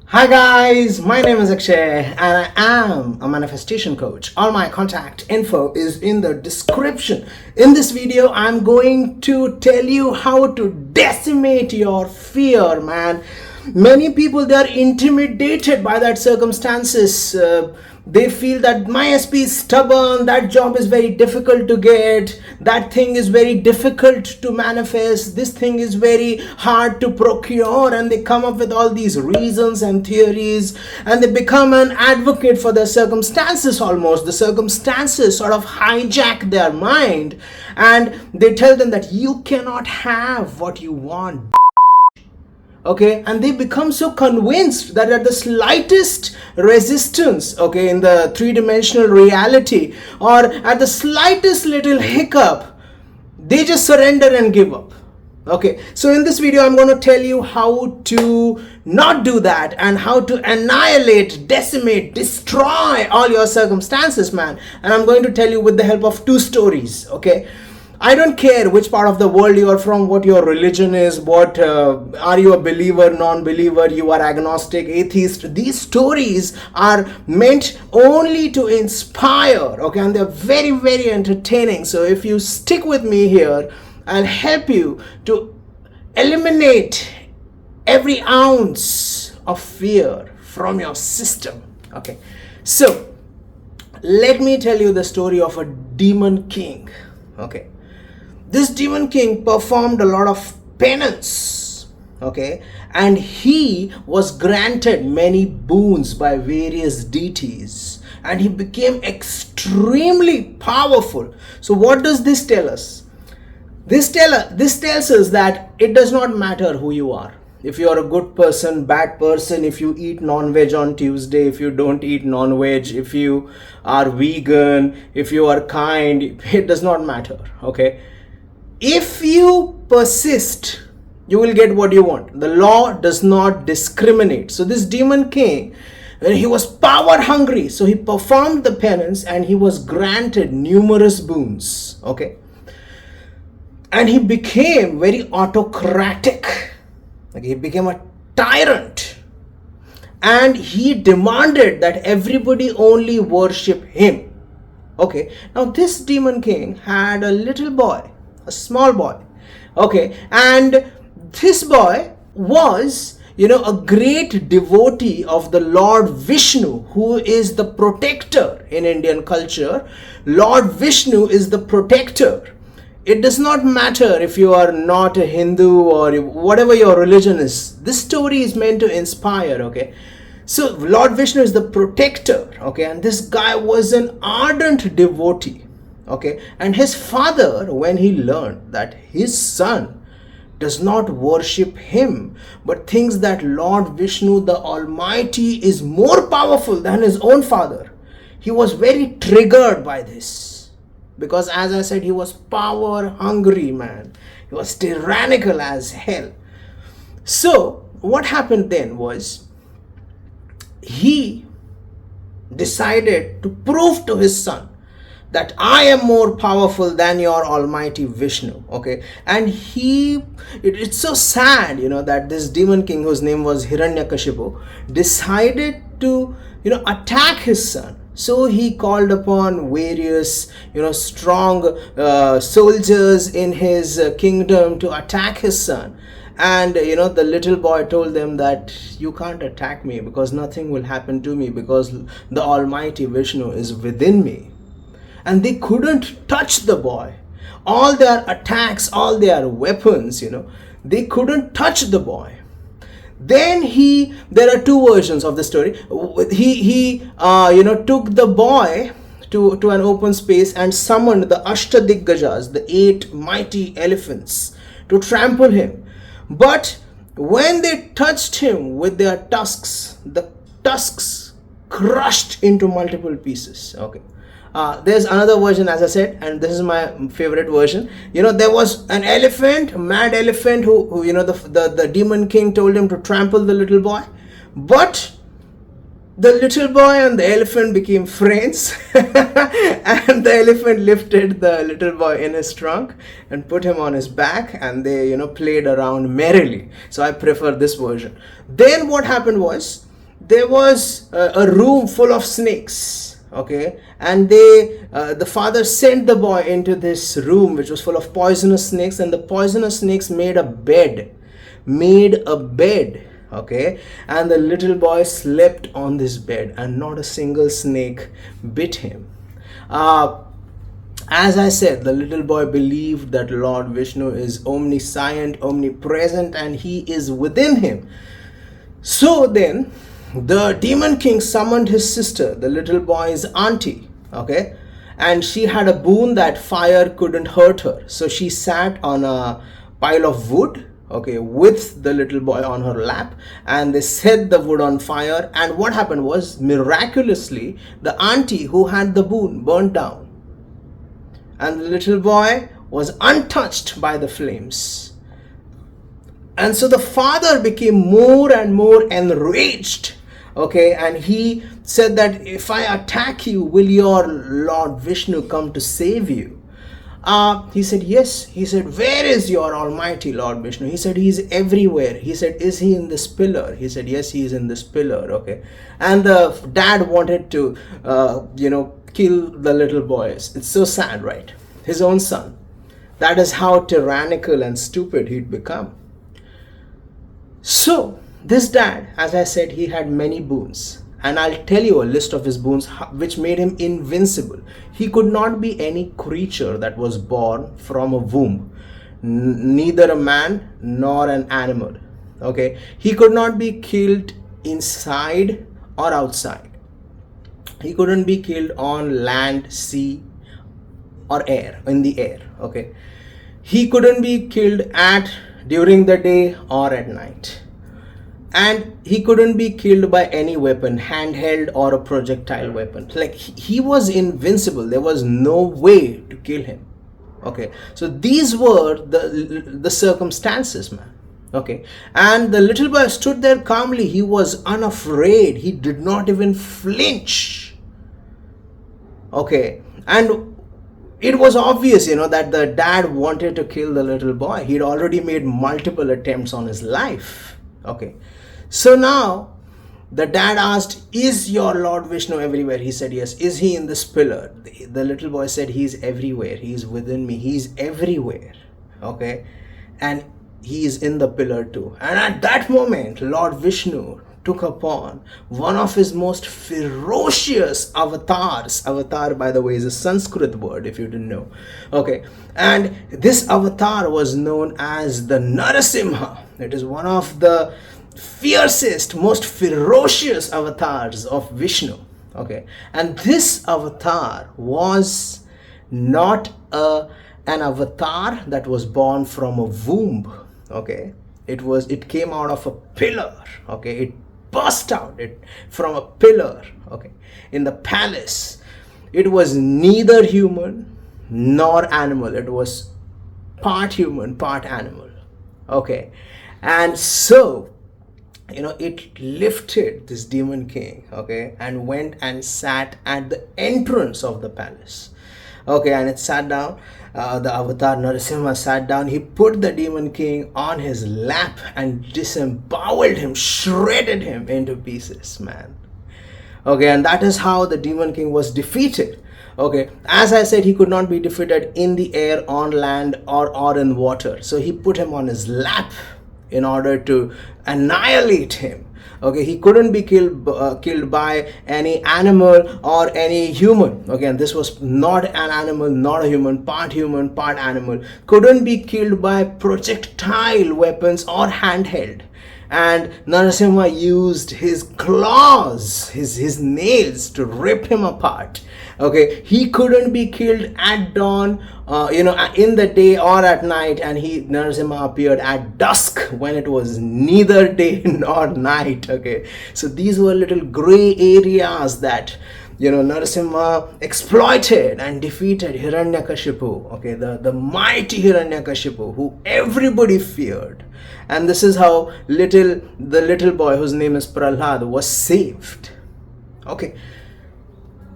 Hi guys, my name is Akshay and I am a manifestation coach. All my contact info is in the description. In this video, I'm going to tell you how to decimate your fear, man. Many people, they are intimidated by that circumstances. They feel that my SP is stubborn, that job is very difficult to get, that thing is very difficult to manifest, this thing is very hard to procure, and they come up with all these reasons and theories, and they become an advocate for their circumstances almost. The circumstances sort of hijack their mind, and they tell them that you cannot have what you want. Okay, and they become so convinced that at the slightest resistance, okay, in the three-dimensional reality, or at the slightest little hiccup, they just surrender and give up. Okay, so in this video I'm going to tell you how to not do that and how to annihilate, decimate, destroy all your circumstances, man. And I'm going to tell you with the help of two stories. Okay, I don't care which part of the world you are from, what your religion is, what are you a believer, non-believer, you are agnostic, atheist. These stories are meant only to inspire, okay, and they're very, very entertaining. So if you stick with me here, I'll help you to eliminate every ounce of fear from your system. Okay, so let me tell you the story of a demon king. Okay, this demon king performed a lot of penance, okay, and he was granted many boons by various deities, and he became extremely powerful. So what does this tell us? This tells us that it does not matter who you are. If you are a good person, bad person, if you eat non-veg on Tuesday, if you don't eat non-veg, if you are vegan, if you are kind, it does not matter, okay? If you persist, you will get what you want. The law does not discriminate. So this demon king, he was power hungry, so he performed the penance and he was granted numerous boons, okay? And he became very autocratic. Like, he became a tyrant, and he demanded that everybody only worship him. Okay, now this demon king had a little boy, a small boy. Okay, and this boy was, a great devotee of the Lord Vishnu, who is the protector in Indian culture. Lord Vishnu is the protector. It does not matter if you are not a Hindu or whatever your religion is. This story is meant to inspire, okay? So Lord Vishnu is the protector, okay? And this guy was an ardent devotee, okay? And his father, when he learned that his son does not worship him, but thinks that Lord Vishnu, the Almighty, is more powerful than his own father, he was very triggered by this. Because as I said, he was power hungry, man. He was tyrannical as hell. So what happened then was, he decided to prove to his son that I am more powerful than your Almighty Vishnu, okay? And it's so sad, that this demon king, whose name was Hiranyakashipu, decided to, attack his son. So he called upon various, strong soldiers in his kingdom to attack his son. And, the little boy told them that you can't attack me because nothing will happen to me because the Almighty Vishnu is within me. And they couldn't touch the boy. All their attacks, all their weapons, they couldn't touch the boy. Then there are two versions of the story. He took the boy to an open space and summoned the Ashtadikgajas, the 8 mighty elephants, to trample him. But when they touched him with their tusks, the tusks crushed into multiple pieces. Okay. There's another version, as I said, and this is my favorite version. There was an elephant, a mad elephant, who the demon king told him to trample the little boy. But the little boy and the elephant became friends and the elephant lifted the little boy in his trunk and put him on his back, and they played around merrily. So I prefer this version. Then what happened was, there was a room full of snakes, okay, and the father sent the boy into this room which was full of poisonous snakes, and the poisonous snakes made a bed, okay, and the little boy slept on this bed, and not a single snake bit him. As I said, the little boy believed that Lord Vishnu is omniscient, omnipresent, and he is within him. So then the demon king summoned his sister, the little boy's auntie, okay, and she had a boon that fire couldn't hurt her. So she sat on a pile of wood, okay, with the little boy on her lap, and they set the wood on fire. And what happened was, miraculously, the auntie who had the boon burnt down, and the little boy was untouched by the flames. And so the father became more and more enraged, okay, and he said that, if I attack you, will your Lord Vishnu come to save you? He said, yes. He said, where is your almighty Lord Vishnu? He said, he's everywhere. He said, is he in this pillar? He said, yes, he is in this pillar, okay. And the dad wanted to kill the little boy. It's so sad, right? His own son. That is how tyrannical and stupid he'd become. So this dad, as I said, he had many boons, and I'll tell you a list of his boons which made him invincible. He could not be any creature that was born from a womb, neither a man nor an animal, okay. He could not be killed inside or outside. He couldn't be killed on land, sea, or air, in the air, okay. He couldn't be killed during the day or at night. And he couldn't be killed by any weapon, handheld or a projectile weapon. Like, he was invincible. There was no way to kill him, okay. So these were the circumstances, man, okay. And the little boy stood there calmly. He was unafraid. He did not even flinch, okay. And it was obvious, that the dad wanted to kill the little boy. He'd already made multiple attempts on his life, okay. So now the dad asked, is your Lord Vishnu everywhere? He said, yes. Is he in this pillar? The little boy said, he's everywhere. He's within me. He's everywhere, okay. And he is in the pillar too. And at that moment, Lord Vishnu took upon one of his most ferocious avatars. Avatar, by the way, is a Sanskrit word, if you didn't know, okay. And this avatar was known as the Narasimha. It is one of the fiercest, most ferocious avatars of Vishnu, okay. And this avatar was not an avatar that was born from a womb, okay. It came out of a pillar, okay. It burst out from a pillar, okay, in the palace. It was neither human nor animal. It was part human, part animal, okay. And so it lifted this demon king, okay, and went and sat at the entrance of the palace, okay. And it sat down. The avatar Narasimha sat down. He put the demon king on his lap and disemboweled him, shredded him into pieces, man, okay. And that is how the demon king was defeated, okay. As I said, he could not be defeated in the air, on land, or in water. So he put him on his lap in order to annihilate him, okay. He couldn't be killed by any animal or any human, okay. And this was not an animal, not a human, part animal. Couldn't be killed by projectile weapons or handheld. And Narasimha used his claws, his nails, to rip him apart, okay. He couldn't be killed at dawn, in the day or at night. And Narasimha appeared at dusk, when it was neither day nor night, okay. So these were little gray areas that Narasimha exploited and defeated Hiranyakashipu, okay, the mighty Hiranyakashipu, who everybody feared. And this is how the little boy, whose name is Prahlad, was saved, okay.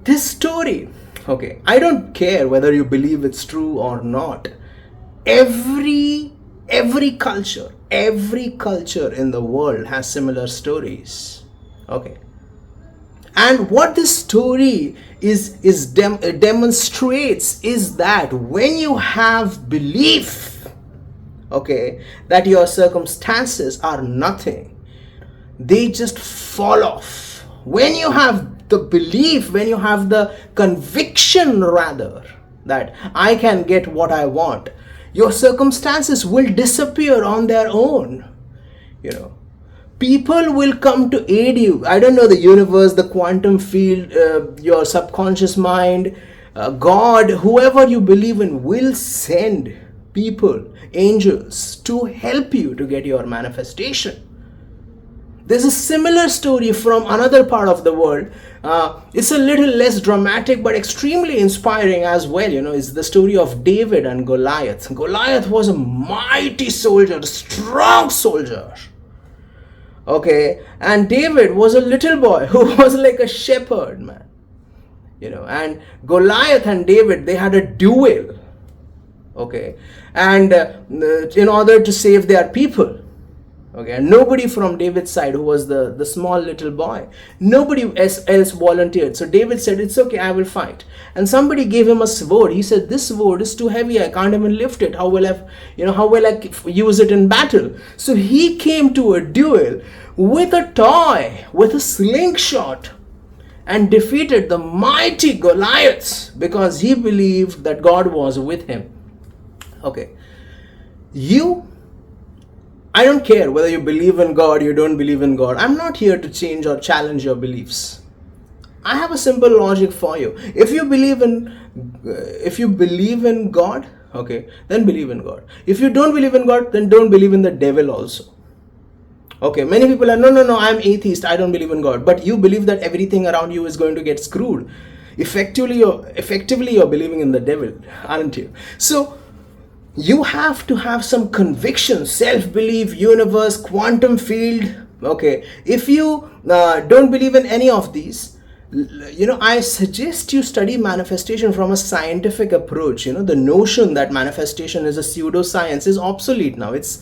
This story, okay, I don't care whether you believe it's true or not. Every culture in the world has similar stories, Okay. And what this story demonstrates is that when you have belief, okay, that your circumstances are nothing, they just fall off. When you have the belief, when you have the conviction rather, that I can get what I want, your circumstances will disappear on their own. People will come to aid you. I don't know, the universe, the quantum field, your subconscious mind, God, whoever you believe in will send people, angels, to help you to get your manifestation. There's a similar story from another part of the world. It's a little less dramatic but extremely inspiring as well. It's the story of David and Goliath. Goliath was a mighty soldier, a strong soldier. Okay, and David was a little boy who was like a shepherd, man. And Goliath and David, they had a duel. Okay, and in order to save their people. Okay, and nobody from David's side, who was the small little boy, nobody else volunteered. So David said, it's okay, I will fight. And somebody gave him a sword. He said, this sword is too heavy, I can't even lift it. How will I use it in battle? So he came to a duel with a toy, with a slingshot, and defeated the mighty Goliaths because he believed that God was with him. Okay, I don't care whether you believe in God, you don't believe in God. I'm not here to change or challenge your beliefs. I have a simple logic for you. If you believe in God, okay, then believe in God. If you don't believe in God, then don't believe in the devil also. Okay, many people are, no, I'm atheist, I don't believe in God. But you believe that everything around you is going to get screwed. Effectively, you're believing in the devil, aren't you? So, you have to have some conviction, self-belief, universe, quantum field. Okay, if you don't believe in any of these, I suggest you study manifestation from a scientific approach. The notion that manifestation is a pseudoscience is obsolete now. It's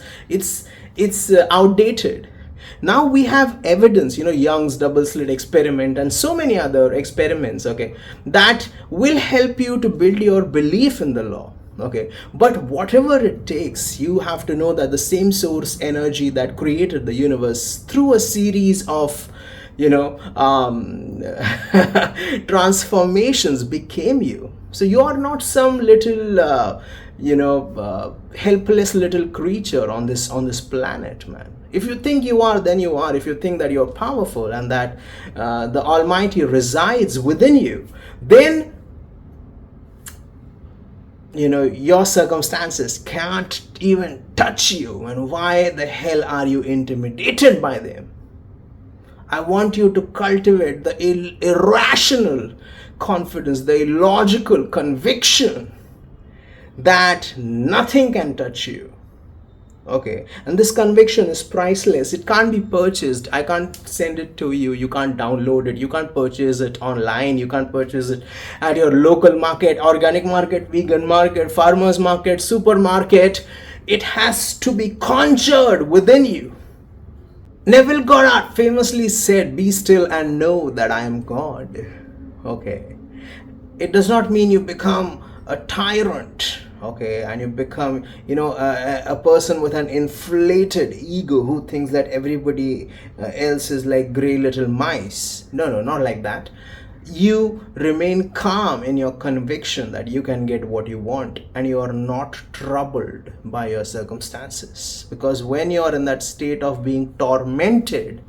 outdated. Now we have evidence, Young's double slit experiment and so many other experiments, okay, that will help you to build your belief in the law. Okay, but whatever it takes, you have to know that the same source energy that created the universe through a series of transformations became you. So you are not some little helpless little creature on this planet, man. If you think you are, then you are. If you think that you're powerful and that the Almighty resides within you, then your circumstances can't even touch you. And why the hell are you intimidated by them? I want you to cultivate the irrational confidence, the illogical conviction that nothing can touch you. Okay, and this conviction is priceless. It can't be purchased. I can't send it to you. You can't download it. You can't purchase it online. You can't purchase it at your local market, organic market, vegan market, farmers market, supermarket. It has to be conjured within you. Neville Goddard famously said, "Be still and know that I am God." Okay, it does not mean you become a tyrant. Okay, and you become, a person with an inflated ego who thinks that everybody else is like gray little mice. No, not like that. You remain calm in your conviction that you can get what you want, and you are not troubled by your circumstances. Because when you are in that state of being tormented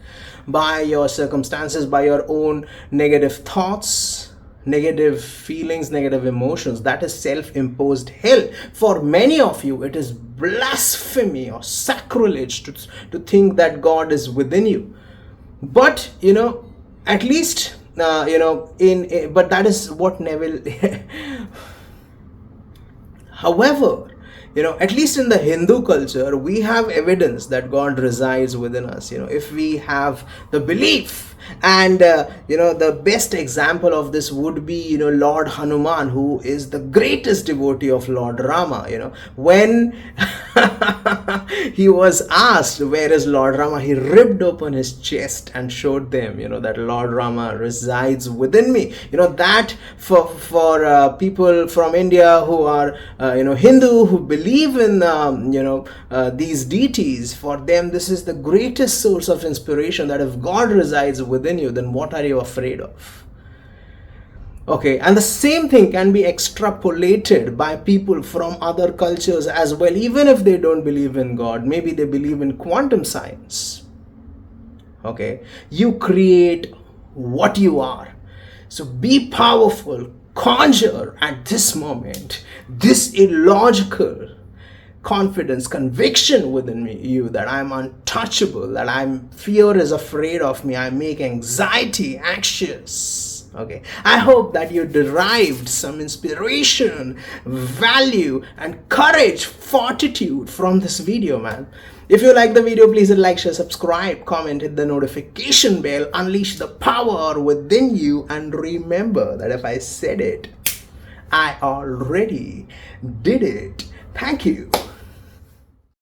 by your circumstances, by your own negative thoughts, negative feelings, negative emotions, that is self-imposed hell. For many of you, it is blasphemy or sacrilege to think that God is within you. But at least but that is what Neville however, at least in the Hindu culture, we have evidence that God resides within us. If we have the belief, and the best example of this would be Lord Hanuman, who is the greatest devotee of Lord Rama. When he was asked, where is Lord Rama? He ripped open his chest and showed them, that Lord Rama resides within me. That for people from India who are, Hindu, who believe in, these deities, for them, this is the greatest source of inspiration, that if God resides within you, then what are you afraid of? Okay, and the same thing can be extrapolated by people from other cultures as well, even if they don't believe in God. Maybe they believe in quantum science. Okay, you create what you are. So be powerful, conjure at this moment this illogical confidence, conviction within you that I'm untouchable, that fear is afraid of me, I make anxiety anxious. Okay, I hope that you derived some inspiration, value, and courage, fortitude from this video, man. If you like the video, please hit like, share, subscribe, comment, hit the notification bell, unleash the power within you, and remember that if I said it, I already did it. Thank you.